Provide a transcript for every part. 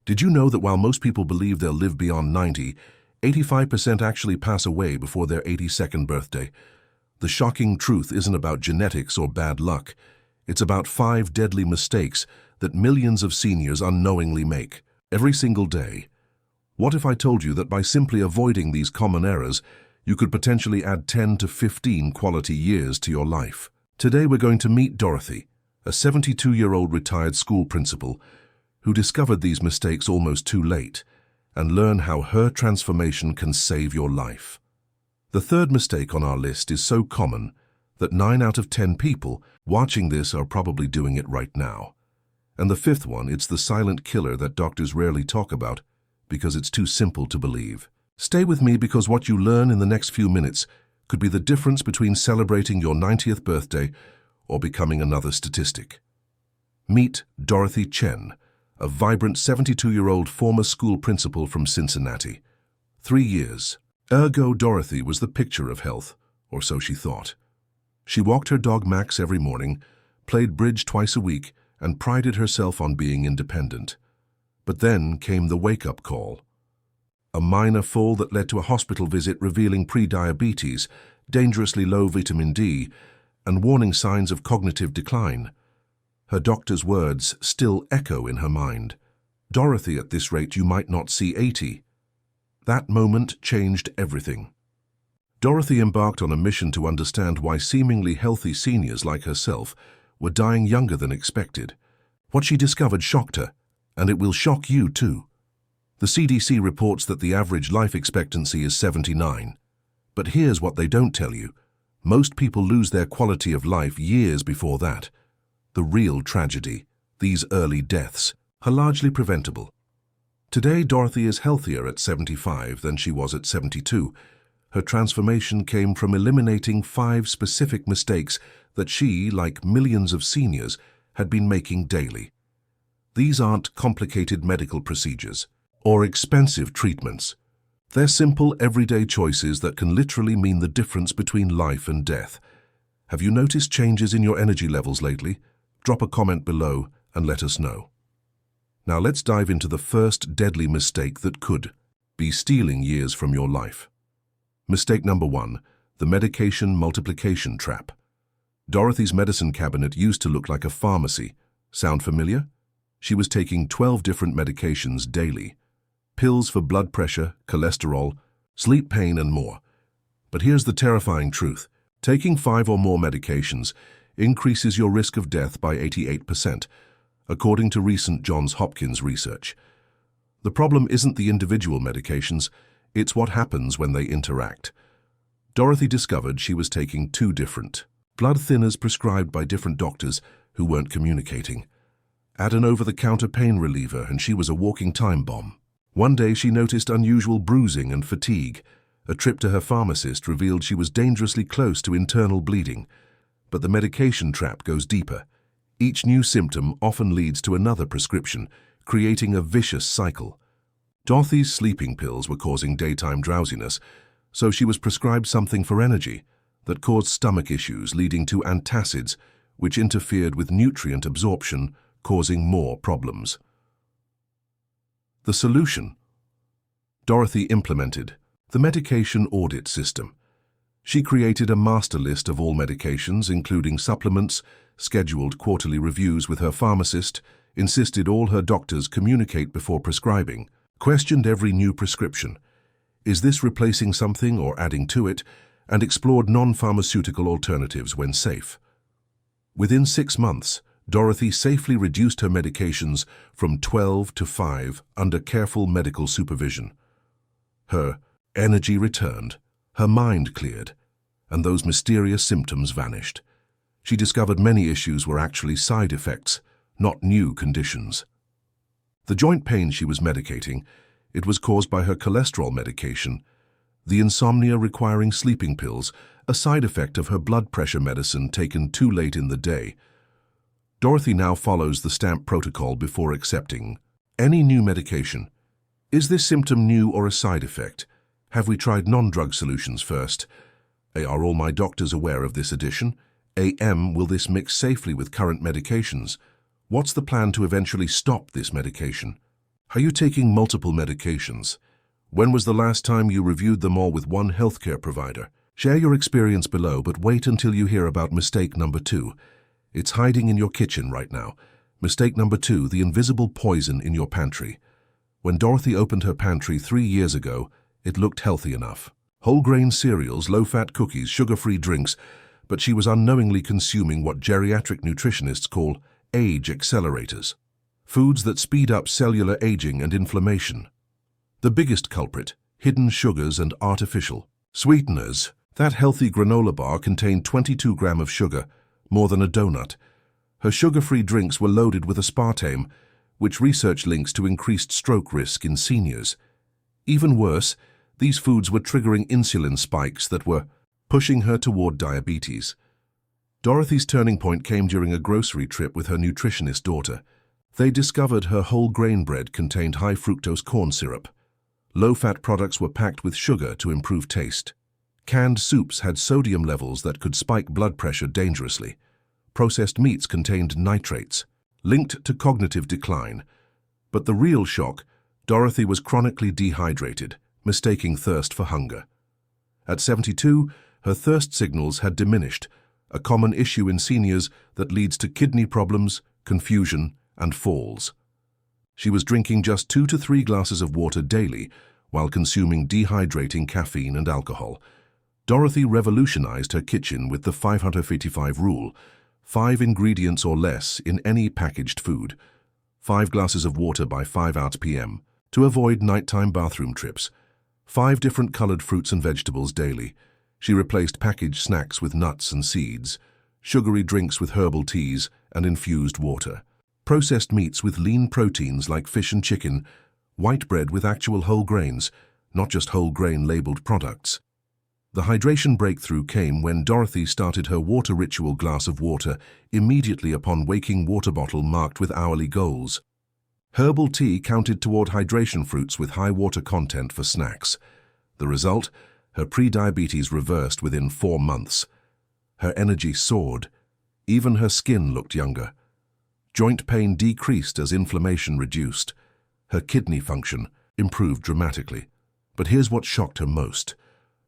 Did you know that while most people believe they'll live beyond 90, 85% actually pass away before their 82nd birthday? The shocking truth isn't about genetics or bad luck. It's about 5 deadly mistakes that millions of seniors unknowingly make every single day. What if I told you that by simply avoiding these common errors, you could potentially add 10 to 15 quality years to your life? Today we're going to meet Dorothy, a 72-year-old retired school principal who discovered these mistakes almost too late, and learn how her transformation can save your life. The third mistake on our list is so common that 9 out of 10 people watching this are probably doing it right now. And the fifth one, it's the silent killer that doctors rarely talk about because it's too simple to believe. Stay with me because what you learn in the next few minutes could be the difference between celebrating your 90th birthday or becoming another statistic. Meet Dorothy Chen, a vibrant 72-year-old former school principal from Cincinnati. 3 years. Ergo, Dorothy was the picture of health, or so she thought. She walked her dog Max every morning, played bridge twice a week, and prided herself on being independent. But then came the wake-up call. A minor fall that led to a hospital visit revealing pre-diabetes, dangerously low vitamin D, and warning signs of cognitive decline. Her doctor's words still echo in her mind. Dorothy, at this rate, you might not see 80. That moment changed everything. Dorothy embarked on a mission to understand why seemingly healthy seniors like herself were dying younger than expected. What she discovered shocked her, and it will shock you too. The CDC reports that the average life expectancy is 79. But here's what they don't tell you. Most people lose their quality of life years before that. The real tragedy, these early deaths, are largely preventable. Today, Dorothy is healthier at 75 than she was at 72. Her transformation came from eliminating 5 specific mistakes that she, like millions of seniors, had been making daily. These aren't complicated medical procedures or expensive treatments. They're simple, everyday choices that can literally mean the difference between life and death. Have you noticed changes in your energy levels lately? Drop a comment below and let us know. Now let's dive into the first deadly mistake that could be stealing years from your life. Mistake number 1, the medication multiplication trap. Dorothy's medicine cabinet used to look like a pharmacy. Sound familiar? She was taking 12 different medications daily. Pills for blood pressure, cholesterol, sleep pain, and more. But here's the terrifying truth. Taking 5 or more medications increases your risk of death by 88%, according to recent Johns Hopkins research. The problem isn't the individual medications, it's what happens when they interact. Dorothy discovered she was taking 2 different blood thinners prescribed by different doctors who weren't communicating. Add an over-the-counter pain reliever and she was a walking time bomb. One day she noticed unusual bruising and fatigue. A trip to her pharmacist revealed she was dangerously close to internal bleeding. But the medication trap goes deeper. Each new symptom often leads to another prescription, creating a vicious cycle. Dorothy's sleeping pills were causing daytime drowsiness, so she was prescribed something for energy that caused stomach issues, leading to antacids, which interfered with nutrient absorption, causing more problems. The solution? Dorothy implemented the medication audit system. She created a master list of all medications, including supplements, scheduled quarterly reviews with her pharmacist, insisted all her doctors communicate before prescribing, questioned every new prescription. Is this replacing something or adding to it? And explored non-pharmaceutical alternatives when safe. Within 6 months, Dorothy safely reduced her medications from 12 to 5 under careful medical supervision. Her energy returned, her mind cleared, and those mysterious symptoms vanished. She discovered many issues were actually side effects, not new conditions. The joint pain she was medicating, it was caused by her cholesterol medication. The insomnia requiring sleeping pills, a side effect of her blood pressure medicine taken too late in the day. Dorothy now follows the STAMP protocol before accepting any new medication. Is this symptom new or a side effect? Have we tried non-drug solutions first? Are all my doctors aware of this addition? Will this mix safely with current medications? What's the plan to eventually stop this medication? Are you taking multiple medications? When was the last time you reviewed them all with one healthcare provider? Share your experience below, but wait until you hear about mistake number 2. It's hiding in your kitchen right now. Mistake number 2, the invisible poison in your pantry. When Dorothy opened her pantry 3 years ago, it looked healthy enough. Whole grain cereals, low-fat cookies, sugar-free drinks, but she was unknowingly consuming what geriatric nutritionists call age accelerators. Foods that speed up cellular aging and inflammation. The biggest culprit, hidden sugars and artificial sweeteners. That healthy granola bar contained 22 grams of sugar, more than a donut. Her sugar-free drinks were loaded with aspartame, which research links to increased stroke risk in seniors. Even worse, these foods were triggering insulin spikes that were pushing her toward diabetes. Dorothy's turning point came during a grocery trip with her nutritionist daughter. They discovered her whole grain bread contained high fructose corn syrup. Low-fat products were packed with sugar to improve taste. Canned soups had sodium levels that could spike blood pressure dangerously. Processed meats contained nitrates, linked to cognitive decline. But the real shock, Dorothy was chronically dehydrated, mistaking thirst for hunger. At 72, her thirst signals had diminished, a common issue in seniors that leads to kidney problems, confusion, and falls. She was drinking just 2 to 3 glasses of water daily while consuming dehydrating caffeine and alcohol. Dorothy revolutionized her kitchen with the 555 rule: 5 ingredients or less in any packaged food, 5 glasses of water by 5 p.m. to avoid nighttime bathroom trips, 5 different colored fruits and vegetables daily. She replaced packaged snacks with nuts and seeds, sugary drinks with herbal teas and infused water, processed meats with lean proteins like fish and chicken, white bread with actual whole grains, not just whole grain labeled products. The hydration breakthrough came when Dorothy started her water ritual: glass of water immediately upon waking, water bottle marked with hourly goals. Herbal tea counted toward hydration, fruits with high water content for snacks. The result? Her pre-diabetes reversed within 4 months. Her energy soared. Even her skin looked younger. Joint pain decreased as inflammation reduced. Her kidney function improved dramatically. But here's what shocked her most.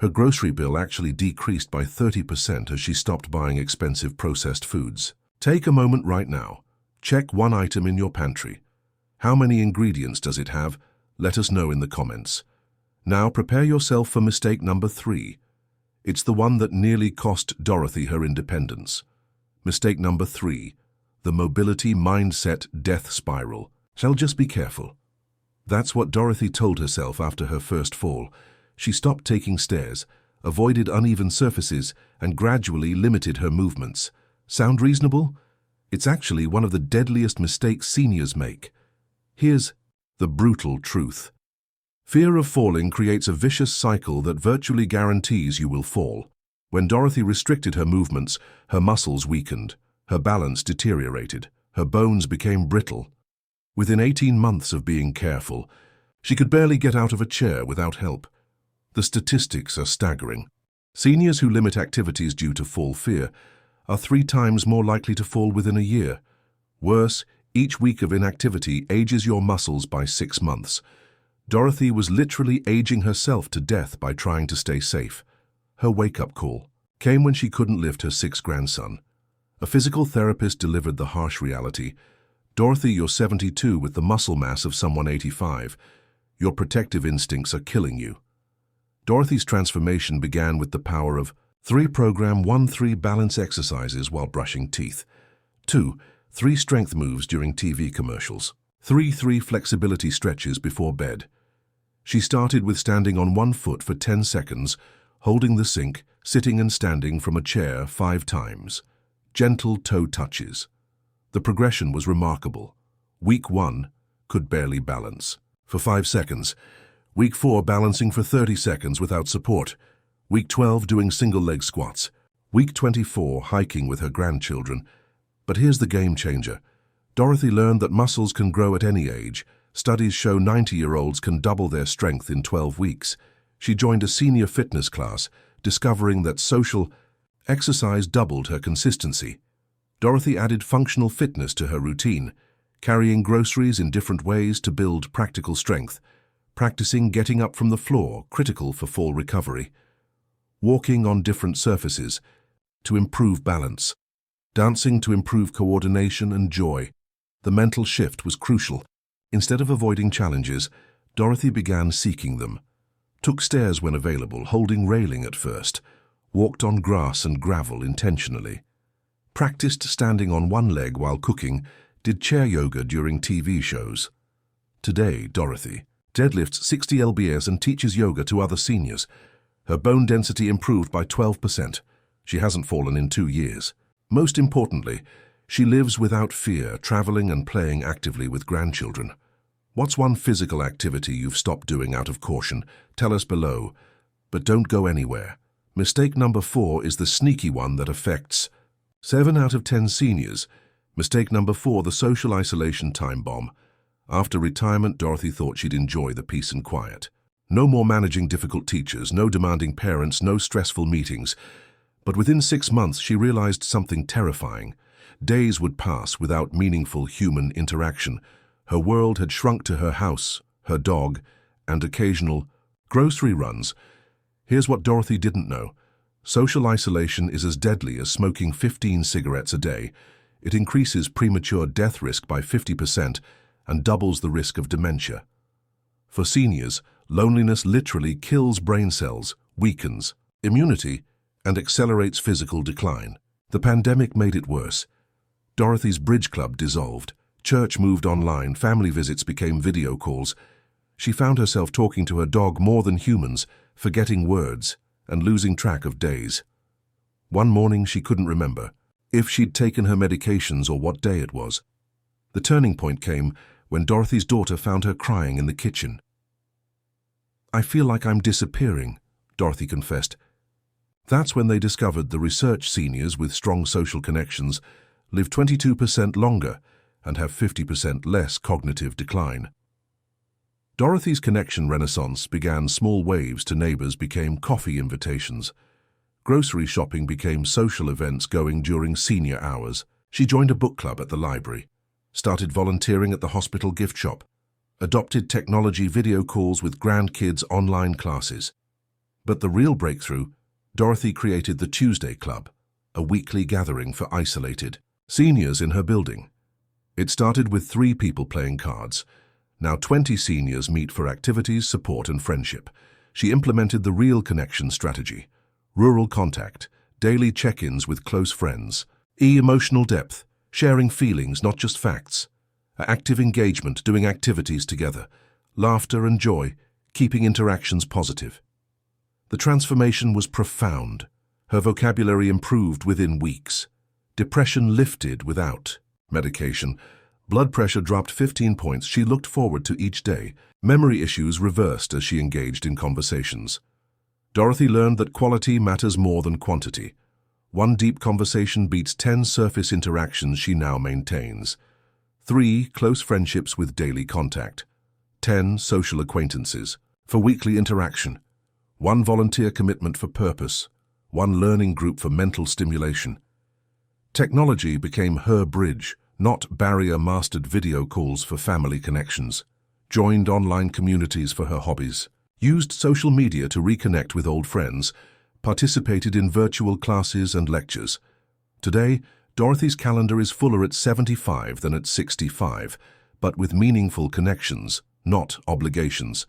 Her grocery bill actually decreased by 30% as she stopped buying expensive processed foods. Take a moment right now. Check one item in your pantry. How many ingredients does it have? Let us know in the comments. Now prepare yourself for mistake number 3. It's the one that nearly cost Dorothy her independence. Mistake number 3. The mobility mindset death spiral. Shall just be careful. That's what Dorothy told herself after her first fall. She stopped taking stairs, avoided uneven surfaces, and gradually limited her movements. Sound reasonable? It's actually one of the deadliest mistakes seniors make. Here's the brutal truth. Fear of falling creates a vicious cycle that virtually guarantees you will fall. When Dorothy restricted her movements, her muscles weakened, her balance deteriorated, her bones became brittle. Within 18 months of being careful, she could barely get out of a chair without help. The statistics are staggering. Seniors who limit activities due to fall fear are 3 times more likely to fall within a year. Worse, each week of inactivity ages your muscles by 6 months. Dorothy was literally aging herself to death by trying to stay safe. Her wake-up call came when she couldn't lift her 6th grandson. A physical therapist delivered the harsh reality. Dorothy, you're 72 with the muscle mass of someone 85. Your protective instincts are killing you. Dorothy's transformation began with the power of 3 program 1-3 balance exercises while brushing teeth. 2. 3 strength moves during TV commercials. 3 flexibility stretches before bed. She started with standing on 1 foot for 10 seconds, holding the sink, sitting and standing from a chair 5 times. Gentle toe touches. The progression was remarkable. Week 1, could barely balance for 5 seconds. Week 4, balancing for 30 seconds without support. Week 12, doing single leg squats. Week 24, hiking with her grandchildren. But here's the game changer. Dorothy learned that muscles can grow at any age. Studies show 90-year-olds can double their strength in 12 weeks. She joined a senior fitness class, discovering that social exercise doubled her consistency. Dorothy added functional fitness to her routine, carrying groceries in different ways to build practical strength, practicing getting up from the floor, critical for fall recovery, walking on different surfaces to improve balance, dancing to improve coordination and joy. The mental shift was crucial. Instead of avoiding challenges, Dorothy began seeking them. Took stairs when available, holding railing at first. Walked on grass and gravel intentionally. Practiced standing on one leg while cooking, did chair yoga during TV shows. Today, Dorothy deadlifts 60 lbs and teaches yoga to other seniors. Her bone density improved by 12%. She hasn't fallen in 2 years. Most importantly, she lives without fear, traveling and playing actively with grandchildren. What's one physical activity you've stopped doing out of caution? Tell us below. But don't go anywhere. Mistake number 4 is the sneaky one that affects 7 out of 10 seniors. Mistake number 4, the social isolation time bomb. After retirement, Dorothy thought she'd enjoy the peace and quiet. No more managing difficult teachers, no demanding parents, no stressful meetings. But within 6 months, she realized something terrifying. Days would pass without meaningful human interaction. Her world had shrunk to her house, her dog, and occasional grocery runs. Here's what Dorothy didn't know. Social isolation is as deadly as smoking 15 cigarettes a day. It increases premature death risk by 50% and doubles the risk of dementia. For seniors, loneliness literally kills brain cells, weakens immunity, and accelerates physical decline. The pandemic made it worse. Dorothy's bridge club dissolved. Church moved online, family visits became video calls. She found herself talking to her dog more than humans, forgetting words and losing track of days. One morning she couldn't remember if she'd taken her medications or what day it was. The turning point came when Dorothy's daughter found her crying in the kitchen. "I feel like I'm disappearing," Dorothy confessed. That's when they discovered the research seniors with strong social connections live 22% longer and have 50% less cognitive decline. Dorothy's connection renaissance began. Small waves to neighbors became coffee invitations. Grocery shopping became social events going during senior hours. She joined a book club at the library, started volunteering at the hospital gift shop, adopted technology video calls with grandkids online classes. But the real breakthrough, Dorothy created the Tuesday Club, a weekly gathering for isolated seniors in her building. It started with 3 people playing cards. Now 20 seniors meet for activities, support and friendship. She implemented the real connection strategy. Rural contact, daily check-ins with close friends. Emotional depth, sharing feelings, not just facts. Active engagement, doing activities together. Laughter and joy, keeping interactions positive. The transformation was profound. Her vocabulary improved within weeks. Depression lifted without medication. Blood pressure dropped 15 points. She looked forward to each day. Memory issues reversed as she engaged in conversations. Dorothy learned that quality matters more than quantity. One deep conversation beats 10 surface interactions she now maintains. 3 close friendships with daily contact. 10 social acquaintances for weekly interaction. 1 volunteer commitment for purpose. 1 learning group for mental stimulation. Technology became her bridge, not barrier-mastered video calls for family connections. Joined online communities for her hobbies. Used social media to reconnect with old friends. Participated in virtual classes and lectures. Today, Dorothy's calendar is fuller at 75 than at 65, but with meaningful connections, not obligations.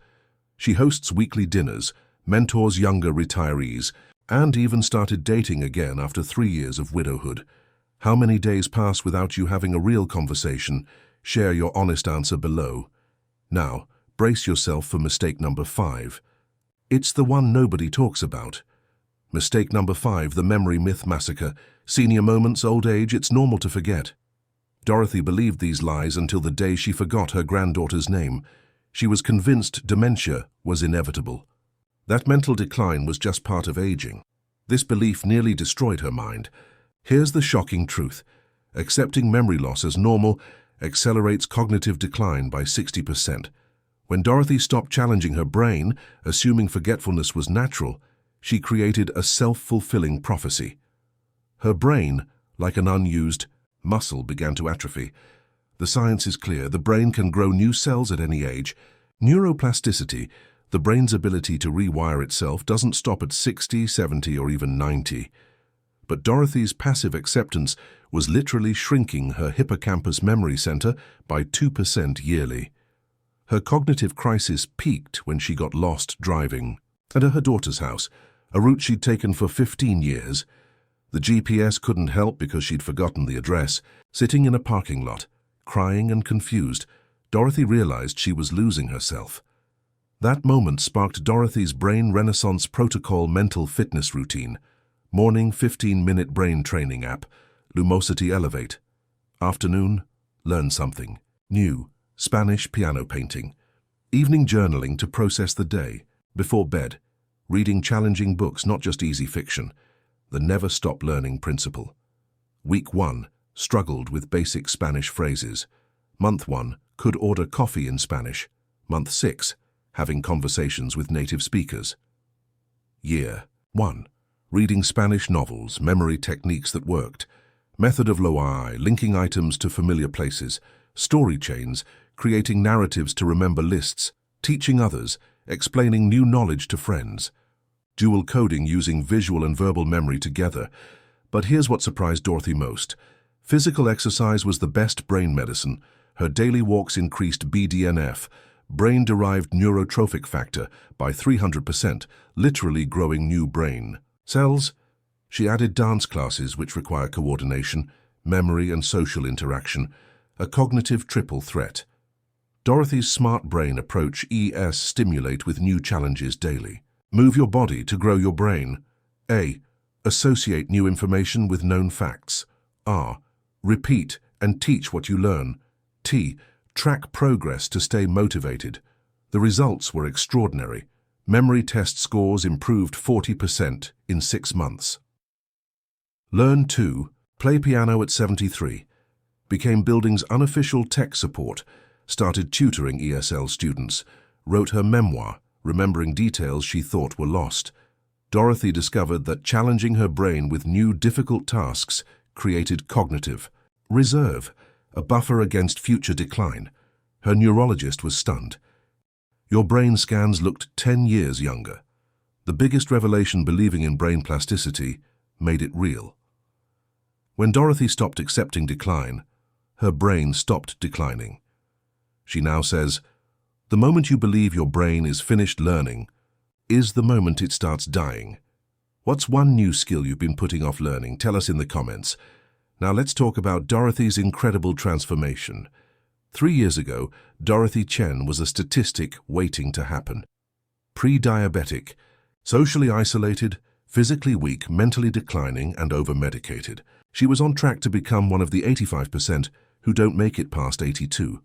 She hosts weekly dinners, mentors younger retirees, and even started dating again after 3 years of widowhood. How many days pass without you having a real conversation? Share your honest answer below. Now, brace yourself for mistake number 5. It's the one nobody talks about. Mistake number 5, the memory myth massacre. Senior moments, old age, it's normal to forget. Dorothy believed these lies until the day she forgot her granddaughter's name. She was convinced dementia was inevitable. That mental decline was just part of aging. This belief nearly destroyed her mind. Here's the shocking truth. Accepting memory loss as normal accelerates cognitive decline by 60%. When Dorothy stopped challenging her brain, assuming forgetfulness was natural, she created a self-fulfilling prophecy. Her brain, like an unused muscle, began to atrophy. The science is clear. The brain can grow new cells at any age. Neuroplasticity, the brain's ability to rewire itself, doesn't stop at 60, 70, or even 90. But Dorothy's passive acceptance was literally shrinking her hippocampus memory center by 2% yearly. Her cognitive crisis peaked when she got lost driving. And at her daughter's house, a route she'd taken for 15 years. The GPS couldn't help because she'd forgotten the address. Sitting in a parking lot, crying and confused, Dorothy realized she was losing herself. That moment sparked Dorothy's Brain Renaissance Protocol mental fitness routine. Morning 15-minute brain training app, Lumosity Elevate. Afternoon, learn something new, Spanish piano painting. Evening journaling to process the day. Before bed, reading challenging books, not just easy fiction. The never stop learning principle. Week 1, struggled with basic Spanish phrases. Month 1, could order coffee in Spanish. Month 6, having conversations with native speakers. Year 1, reading Spanish novels, memory techniques that worked. Method of Loai, linking items to familiar places. Story chains, creating narratives to remember lists. Teaching others, explaining new knowledge to friends. Dual coding, using visual and verbal memory together. But here's what surprised Dorothy most. Physical exercise was the best brain medicine. Her daily walks increased BDNF, brain-derived neurotrophic factor, by 300%, literally growing new brain cells. She added dance classes which require coordination, memory and social interaction, a cognitive triple threat. Dorothy's smart brain approach ES stimulate with new challenges daily. Move your body to grow your brain. A. Associate new information with known facts. R. Repeat and teach what you learn. T. Track progress to stay motivated. The results were extraordinary. Memory test scores improved 40% in 6 months. Learn 2. Play piano at 73. Became building's unofficial tech support. Started tutoring ESL students. Wrote her memoir, remembering details she thought were lost. Dorothy discovered that challenging her brain with new difficult tasks created cognitive reserve, a buffer against future decline. Her neurologist was stunned. Your brain scans looked 10 years younger. The biggest revelation, believing in brain plasticity, made it real. When Dorothy stopped accepting decline, her brain stopped declining. She now says, the moment you believe your brain is finished learning is the moment it starts dying. What's one new skill you've been putting off learning? Tell us in the comments. Now let's talk about Dorothy's incredible transformation. 3 years ago, Dorothy Chen was a statistic waiting to happen. Pre-diabetic, socially isolated, physically weak, mentally declining, and over-medicated. She was on track to become one of the 85% who don't make it past 82.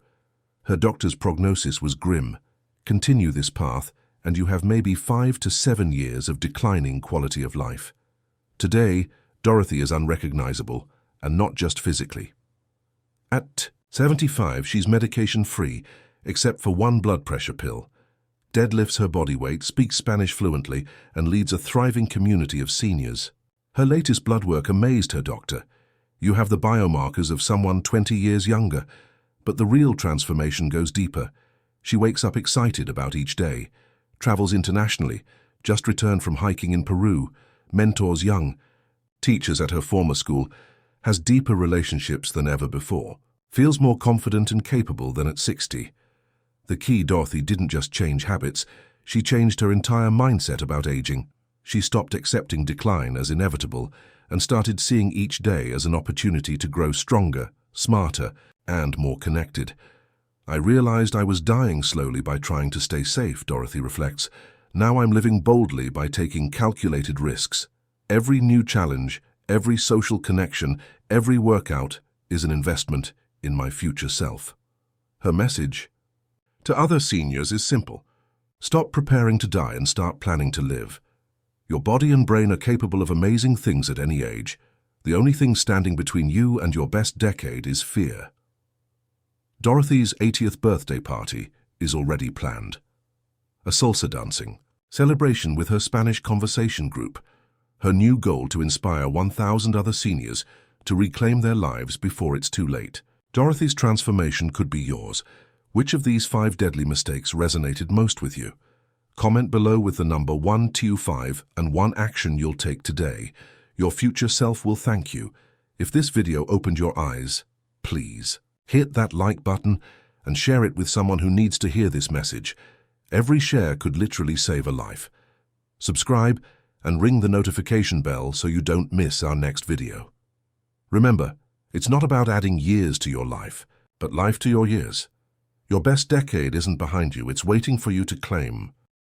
Her doctor's prognosis was grim. Continue this path, and you have maybe 5 to 7 years of declining quality of life. Today, Dorothy is unrecognizable, and not just physically. At 75, she's medication-free, except for one blood pressure pill. Deadlifts her body weight, speaks Spanish fluently, and leads a thriving community of seniors. Her latest blood work amazed her doctor. You have the biomarkers of someone 20 years younger. But the real transformation goes deeper. She wakes up excited about each day, travels internationally, just returned from hiking in Peru, mentors young, teachers at her former school, has deeper relationships than ever before, feels more confident and capable than at 60. The key, Dorothy didn't just change habits, she changed her entire mindset about aging. She stopped accepting decline as inevitable and started seeing each day as an opportunity to grow stronger, smarter, and more connected. I realized I was dying slowly by trying to stay safe, Dorothy reflects. Now I'm living boldly by taking calculated risks. Every new challenge, every social connection, every workout is an investment in my future self. Her message to other seniors is simple. Stop preparing to die and start planning to live. Your body and brain are capable of amazing things at any age. The only thing standing between you and your best decade is fear. Dorothy's 80th birthday party is already planned. A salsa dancing celebration with her Spanish conversation group. Her new goal to inspire 1,000 other seniors to reclaim their lives before it's too late. Dorothy's transformation could be yours. Which of these 5 deadly mistakes resonated most with you? Comment below with the number 125 and one action you'll take today. Your future self will thank you. If this video opened your eyes, please hit that like button and share it with someone who needs to hear this message. Every share could literally save a life. Subscribe and ring the notification bell so you don't miss our next video. Remember, it's not about adding years to your life, but life to your years. Your best decade isn't behind you, it's waiting for you to claim.